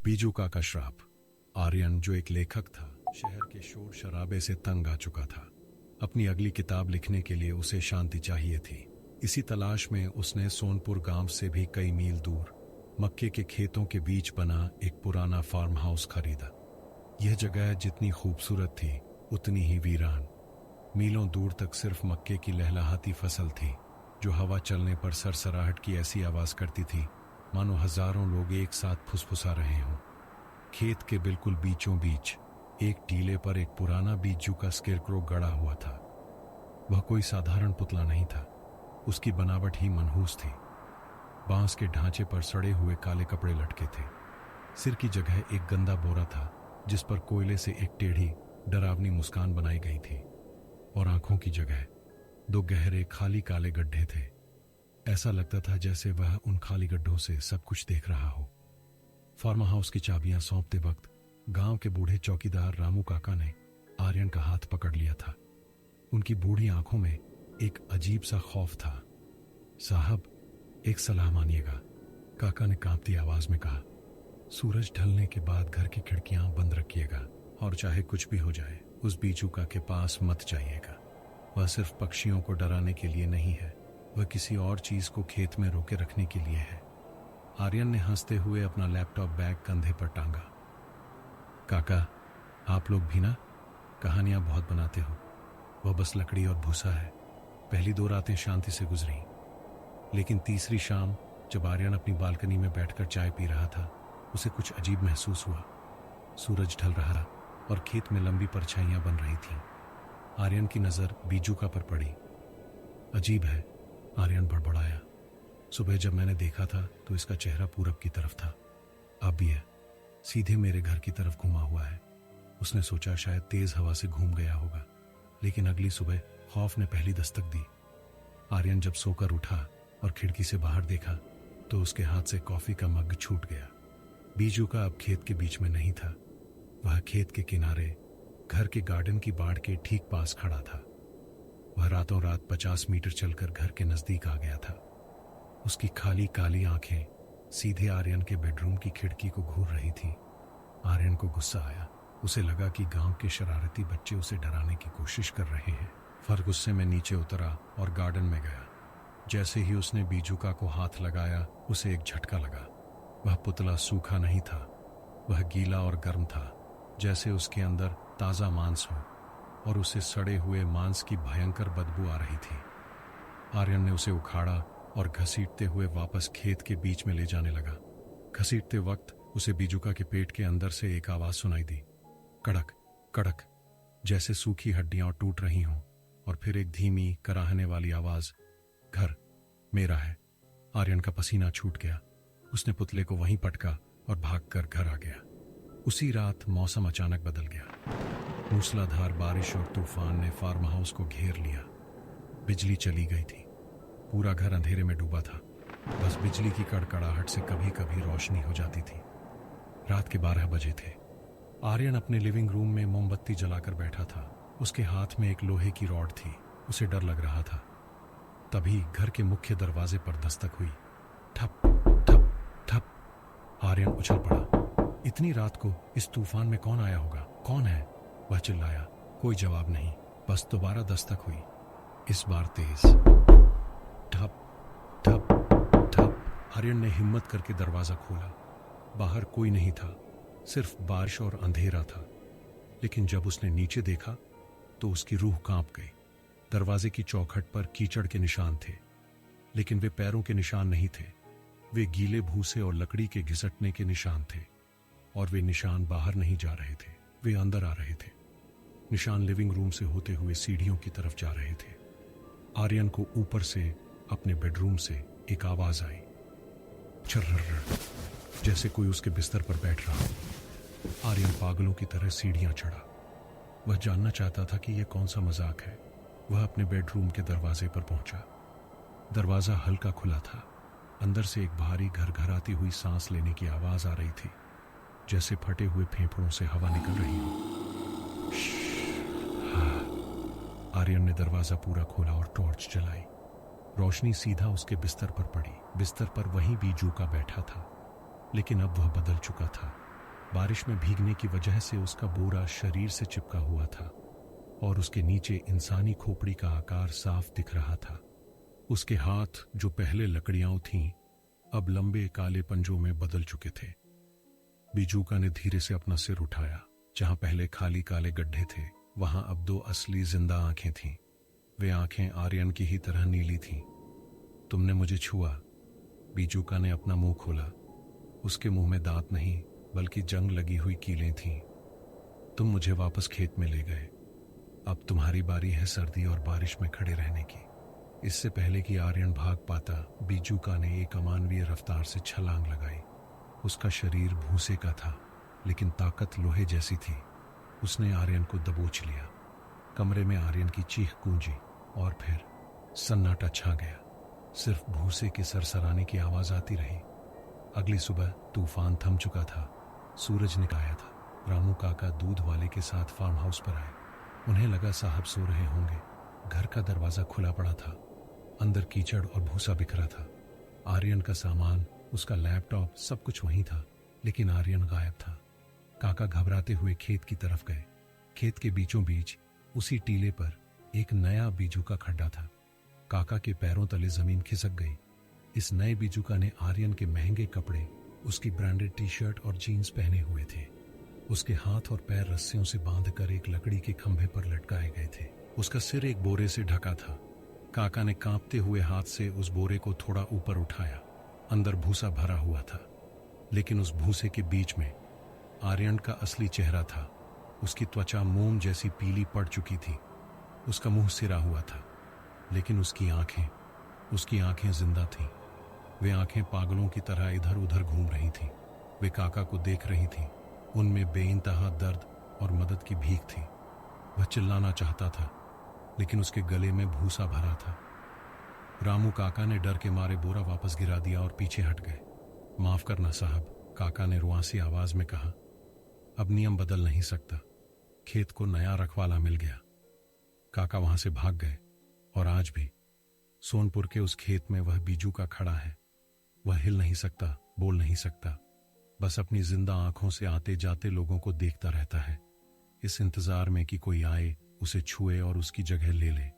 बीजूका का श्राप। आर्यन, जो एक लेखक था, शहर के शोर शराबे से तंग आ चुका था। अपनी अगली किताब लिखने के लिए उसे शांति चाहिए थी। इसी तलाश में उसने सोनपुर गांव से भी कई मील दूर मक्के के खेतों के बीच बना एक पुराना फार्म हाउस खरीदा। यह जगह जितनी खूबसूरत थी उतनी ही वीरान। मीलों दूर तक सिर्फ मक्के की लहलहाती फसल थी, जो हवा चलने पर सरसराहट की ऐसी आवाज करती थी मानो हजारों लोग एक साथ फुसफुसा रहे हों। खेत के बिल्कुल बीचों बीच एक टीले पर एक पुराना बीजू का स्केरक्रो गड़ा हुआ था। वह कोई साधारण पुतला नहीं था, उसकी बनावट ही मनहूस थी। बांस के ढांचे पर सड़े हुए काले कपड़े लटके थे। सिर की जगह एक गंदा बोरा था, जिस पर कोयले से एक टेढ़ी डरावनी मुस्कान बनाई गई थी, और आंखों की जगह दो गहरे खाली काले गड्ढे थे। ऐसा लगता था जैसे वह उन खाली गड्ढों से सब कुछ देख रहा हो। फार्म हाउस की चाबियां सौंपते वक्त गांव के बूढ़े चौकीदार रामू काका ने आर्यन का हाथ पकड़ लिया था। उनकी बूढ़ी आंखों में एक अजीब सा खौफ था। साहब, एक सलाह मानिएगा, काका ने कांपती आवाज में कहा। सूरज ढलने के बाद घर की खिड़कियां बंद रखिएगा, और चाहे कुछ भी हो जाए उस बीजूका के पास मत जाइएगा। वह सिर्फ पक्षियों को डराने के लिए नहीं है, वह किसी और चीज को खेत में रोके रखने के लिए है। आर्यन ने हंसते हुए अपना लैपटॉप बैग कंधे पर टांगा। काका, आप लोग भी ना कहानियां बहुत बनाते हो। वह बस लकड़ी और भूसा है। पहली 2 रातें शांति से गुजरी, लेकिन तीसरी शाम जब आर्यन अपनी बालकनी में बैठकर चाय पी रहा था, उसे कुछ अजीब महसूस हुआ। सूरज ढल रहा था और खेत में लंबी परछाइयां बन रही थीं। आर्यन की नजर बीजूका पर पड़ी। अजीब है, आर्यन बड़बड़ाया। सुबह जब मैंने देखा था तो इसका चेहरा पूरब की तरफ था। अब भी है, सीधे मेरे घर की तरफ घुमा हुआ है। उसने सोचा शायद तेज हवा से घूम गया होगा, लेकिन अगली सुबह खौफ ने पहली दस्तक दी। आर्यन जब सोकर उठा और खिड़की से बाहर देखा तो उसके हाथ से कॉफी का मग छूट गया। बीजूका अब खेत के बीच में नहीं था। वह खेत के किनारे घर के गार्डन की बाड़ के ठीक पास खड़ा था। वह रातों रात 50 मीटर चलकर घर के नजदीक आ गया था। उसकी खाली काली आंखें सीधे आर्यन के बेडरूम की खिड़की को घूर रही थीं। आर्यन को गुस्सा आया। उसे लगा कि गांव के शरारती बच्चे उसे डराने की कोशिश कर रहे हैं। फिर गुस्से में नीचे उतरा और गार्डन में गया। जैसे ही उसने बीजूका को हाथ लगाया, उसे एक झटका लगा। वह पुतला सूखा नहीं था, वह गीला और गर्म था, जैसे उसके अंदर ताजा मांस हो, और उसे सड़े हुए मांस की भयंकर बदबू आ रही थी। आर्यन ने उसे उखाड़ा और घसीटते हुए वापस खेत के बीच में ले जाने लगा। घसीटते वक्त उसे बीजूका के पेट के अंदर से एक आवाज सुनाई दी, कड़क कड़क, जैसे सूखी हड्डियां टूट रही हों, और फिर एक धीमी कराहने वाली आवाज, घर मेरा है। आर्यन का पसीना छूट गया। उसने पुतले को वहीं पटका और भागकर घर आ गया। उसी रात मौसम अचानक बदल गया। मूसलाधार बारिश और तूफान ने फार्म हाउस को घेर लिया। बिजली चली गई थी। पूरा घर अंधेरे में डूबा था। बस बिजली की कड़कड़ाहट से कभी कभी रोशनी हो जाती थी। रात के 12 बजे थे। आर्यन अपने लिविंग रूम में मोमबत्ती जलाकर बैठा था। उसके हाथ में एक लोहे की रॉड थी। उसे डर लग रहा था। तभी घर के मुख्य दरवाजे पर दस्तक हुई। ठप ठप ठप। आर्यन उछल पड़ा। इतनी रात को इस तूफान में कौन आया होगा? कौन है? वह चिल्लाया। कोई जवाब नहीं। बस दोबारा दस्तक हुई, इस बार तेज। ठप ठप ठप। आर्यन ने हिम्मत करके दरवाजा खोला। बाहर कोई नहीं था, सिर्फ बारिश और अंधेरा था। लेकिन जब उसने नीचे देखा तो उसकी रूह कांप गई। दरवाजे की चौखट पर कीचड़ के निशान थे, लेकिन वे पैरों के निशान नहीं थे। वे गीले भूसे और लकड़ी के घिसटने के निशान थे, और वे निशान बाहर नहीं जा रहे थे, वे अंदर आ रहे थे। निशान लिविंग रूम से होते हुए सीढ़ियों की तरफ जा रहे थे। आर्यन को ऊपर से अपने बेडरूम से एक आवाज आई, छर्रर, जैसे कोई उसके बिस्तर पर बैठ रहा हो। आर्यन पागलों की तरह सीढ़ियां चढ़ा। वह जानना चाहता था कि यह कौन सा मजाक है। वह अपने बेडरूम के दरवाजे पर पहुंचा। दरवाजा हल्का खुला था। अंदर से एक भारी घरघराती हुई सांस लेने की आवाज आ रही थी, जैसे फटे हुए फेफड़ों से हवा निकल रही हो। आर्यन ने दरवाजा पूरा खोला और टॉर्च जलाई। रोशनी सीधा उसके बिस्तर पर पड़ी। बिस्तर पर वहीं बीजूका बैठा था, लेकिन अब वह बदल चुका था। बारिश में भीगने की वजह से उसका बोरा शरीर से चिपका हुआ था और उसके नीचे इंसानी खोपड़ी का आकार साफ दिख रहा था। उसके हाथ, जो पहले लकड़ियां थीं, अब लंबे काले पंजों में बदल चुके थे। बीजूका ने धीरे से अपना सिर उठाया। जहां पहले खाली काले गड्ढे थे, वहां अब 2 असली जिंदा आंखें थीं। वे आंखें आर्यन की ही तरह नीली थीं। तुमने मुझे छुआ। बीजूका ने अपना मुंह खोला। उसके मुंह में दांत नहीं, बल्कि जंग लगी हुई कीलें थीं। तुम मुझे वापस खेत में ले गए। अब तुम्हारी बारी है सर्दी और बारिश में खड़े रहने की। इससे पहले कि आर्यन भाग पाता, बीजूका ने एक अमानवीय रफ्तार से छलांग लगाई। उसका शरीर भूसे का था, लेकिन ताकत लोहे जैसी थी। उसने आर्यन को दबोच लिया। कमरे में आर्यन की चीख गूंजी और फिर सन्नाटा छा गया। सिर्फ भूसे के सरसराने की आवाज आती रही। अगली सुबह तूफान थम चुका था। सूरज निकल आया था। रामू काका दूध वाले के साथ फार्म हाउस पर आए। उन्हें लगा साहब सो रहे होंगे। घर का दरवाजा खुला पड़ा था। अंदर कीचड़ और भूसा बिखरा था। आर्यन का सामान, उसका लैपटॉप, सब कुछ वहीं था, लेकिन आर्यन गायब था। काका घबराते हुए खेत की तरफ गए। खेत के बीचों बीच उसी टीले पर एक नया बीजूका खड्डा था। काका के पैरों तले जमीन खिसक गई। इस नए बीजूका ने आर्यन के महंगे कपड़े, उसकी ब्रांडेड टी शर्ट और जीन्स पहने हुए थे। उसके हाथ और पैर रस्सियों से बांधकर एक लकड़ी के खंभे पर लटकाए गए थे। उसका सिर एक बोरे से ढका था। काका ने कांपते हुए हाथ से उस बोरे को थोड़ा ऊपर उठाया। अंदर भूसा भरा हुआ था, लेकिन उस भूसे के बीच में आर्यन का असली चेहरा था। उसकी त्वचा मोम जैसी पीली पड़ चुकी थी। उसका मुंह सिरा हुआ था, लेकिन उसकी आंखें जिंदा थीं। वे आंखें पागलों की तरह इधर उधर घूम रही थीं। वे काका को देख रही थीं। उनमें बेइंतहा दर्द और मदद की भीख थी। वह चिल्लाना चाहता था, लेकिन उसके गले में भूसा भरा था। रामू काका ने डर के मारे बोरा वापस गिरा दिया और पीछे हट गए। माफ करना साहब, काका ने रुआंसी आवाज में कहा। अब नियम बदल नहीं सकता। खेत को नया रखवाला मिल गया। काका वहां से भाग गए और आज भी सोनपुर के उस खेत में वह बीजूका खड़ा है। वह हिल नहीं सकता, बोल नहीं सकता, बस अपनी जिंदा आंखों से आते जाते लोगों को देखता रहता है, इस इंतजार में कि कोई आए, उसे छुए और उसकी जगह ले ले।